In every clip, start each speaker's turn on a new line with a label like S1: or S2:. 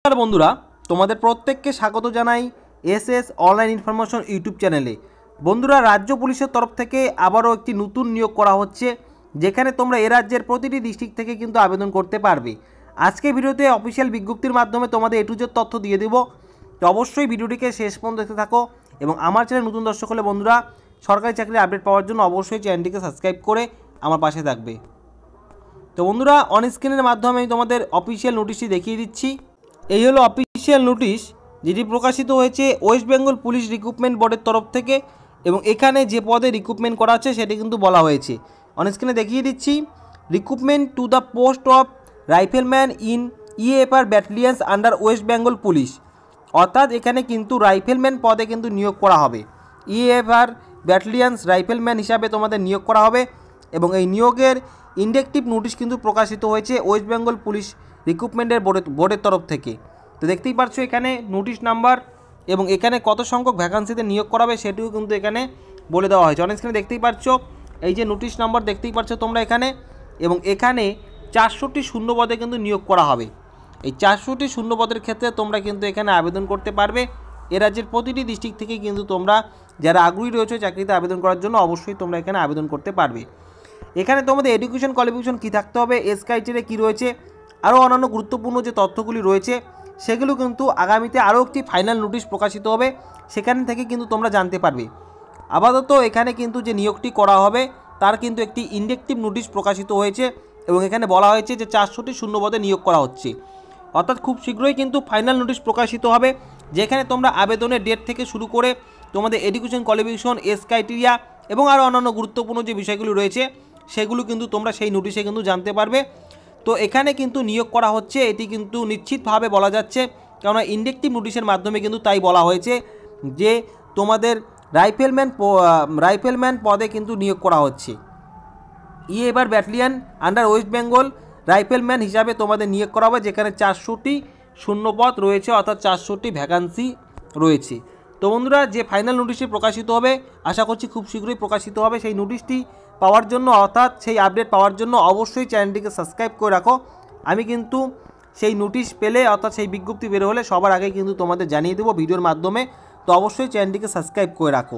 S1: নমস্কার বন্ধুরা, তোমাদের প্রত্যেককে স্বাগত জানাই এসএস অনলাইন ইনফরমেশন ইউটিউব চ্যানেলে। বন্ধুরা, রাজ্য পুলিশের তরফ থেকে আবারও একটি নতুন নিয়োগ করা হচ্ছে, যেখানে তোমরা এ রাজ্যের প্রতিটি ডিস্ট্রিক্ট থেকে কিন্তু আবেদন করতে পারবে। আজকে ভিডিওতে অফিসিয়াল বিজ্ঞপ্তির মাধ্যমে তোমাদের A to Z তথ্য দিয়ে দেব। তো অবশ্যই ভিডিওটিকে শেষ পর্যন্ত দেখতে থাকো এবং আমার চ্যানেল নতুন দর্শক হলে বন্ধুরা সরকারি চাকরির আপডেট পাওয়ার জন্য অবশ্যই চ্যানেলটিকে সাবস্ক্রাইব করে আমার পাশে থাকবে। তো বন্ধুরা, অন স্ক্রিনের মাধ্যমে আমি তোমাদের অফিসিয়াল নোটিশটি দেখিয়ে দিচ্ছি। এই হলো অফিসিয়াল নোটিশ, যেটি প্রকাশিত হয়েছে ওয়েস্ট বেঙ্গল পুলিশ রিক্রুটমেন্ট বোর্ডের তরফ থেকে, এবং এখানে যে পদে রিক্রুটমেন্ট করা আছে সেটি কিন্তু বলা হয়েছে। অন স্ক্রিনে দেখিয়ে দিচ্ছি, recruitment to the post of rifleman in EAFR ব্যাটালিয়ন্স under West Bengal police. অর্থাৎ এখানে কিন্তু রাইফেলম্যান পদে কিন্তু নিয়োগ করা হবে। EAFR ব্যাটালিয়ন্স রাইফেলম্যান হিসাবে তোমাদের নিয়োগ করা হবে, এবং এই নিয়োগের ইন্ডেক্টিভ নোটিশ কিন্তু প্রকাশিত হয়েছে ওয়েস্ট বেঙ্গল পুলিশ রিক্রুটমেন্টের বোর্ডের তরফ থেকে। তো দেখতেই পাচ্ছ এখানে নোটিশ নাম্বার এবং এখানে কত সংখ্যক ভ্যাকান্সিতে নিয়োগ করাবে সেটিও কিন্তু এখানে বলে দেওয়া হয়েছে। অনেক স্ক্রিনে দেখতেই পাচ্ছ এই যে নোটিশ নাম্বার দেখতেই পাচ্ছ তোমরা এখানে, এবং এখানে 400টি শূন্য পদে কিন্তু নিয়োগ করা হবে। এই 400টি শূন্য পদের ক্ষেত্রে তোমরা কিন্তু এখানে আবেদন করতে পারবে। এ রাজ্যের প্রতিটি ডিস্ট্রিক্ট থেকে কিন্তু তোমরা যারা আগ্রহী রয়েছে চাকরিতে আবেদন করার জন্য অবশ্যই তোমরা এখানে আবেদন করতে পারবে। এখানে তোমাদের এডুকেশন কোয়ালিফিকেশন কী থাকতে হবে, এজ ক্রাইটেরিয়া কী রয়েছে, আরও অন্যান্য গুরুত্বপূর্ণ যে তথ্যগুলি রয়েছে সেগুলো কিন্তু আগামীতে আরও একটি ফাইনাল নোটিশ প্রকাশিত হবে, সেখান থেকে কিন্তু তোমরা জানতে পারবে। আপাতত এখানে কিন্তু যে নিয়োগটি করা হবে তার কিন্তু একটি ইন্ডেক্টিভ নোটিশ প্রকাশিত হয়েছে, এবং এখানে বলা হয়েছে যে 400টি শূন্যপদে নিয়োগ করা হচ্ছে। অর্থাৎ খুব শীঘ্রই কিন্তু ফাইনাল নোটিশ প্রকাশিত হবে, যেখানে তোমরা আবেদনের ডেট থেকে শুরু করে তোমাদের এডুকেশন কোয়ালিফিকেশন, এজ ক্রাইটেরিয়া এবং আরও অন্যান্য গুরুত্বপূর্ণ যে বিষয়গুলো রয়েছে সেগুলো কিন্তু তোমরা সেই নোটিশে কিন্তু জানতে পারবে। তো এখানে কিন্তু নিয়োগ করা হচ্ছে, এটি কিন্তু নিশ্চিতভাবে বলা যাচ্ছে, কেননা ইন্ডেক্টিভ নোটিশের মাধ্যমে কিন্তু তাই বলা হয়েছে যে তোমাদের রাইফেলম্যান পদে কিন্তু নিয়োগ করা হচ্ছে। EAFR battalion under West Bengal rifleman হিসাবে তোমাদের নিয়োগ করা হবে, যেখানে 400টি শূন্যপদ রয়েছে, অর্থাৎ 400টি ভ্যাকান্সি রয়েছে। তো বন্ধুরা, যে ফাইনাল নোটিশটি প্রকাশিত হবে আশা করছি খুব শীঘ্রই প্রকাশিত হবে। সেই নোটিশটি পাওয়ার জন্য, অর্থাৎ সেই আপডেট পাওয়ার জন্য অবশ্যই চ্যানেলটিকে সাবস্ক্রাইব করে রাখো। আমি কিন্তু সেই নোটিশ পেলে, অর্থাৎ সেই বিজ্ঞপ্তি বের হলে সবার আগে কিন্তু তোমাদের জানিয়ে দেবো ভিডিওর মাধ্যমে। তো অবশ্যই চ্যানেলটিকে সাবস্ক্রাইব করে রাখো,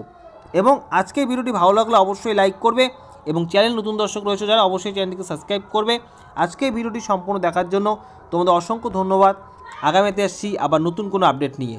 S1: এবং আজকে ভিডিওটি ভালো লাগলে অবশ্যই লাইক করবে, এবং চ্যানেল নতুন দর্শক রয়েছে যারা অবশ্যই চ্যানেলটিকে সাবস্ক্রাইব করবে। আজকে ভিডিওটি সম্পূর্ণ দেখার জন্য তোমাদের অসংখ্য ধন্যবাদ। আগামীতে আসছি আবার নতুন কোনো আপডেট নিয়ে।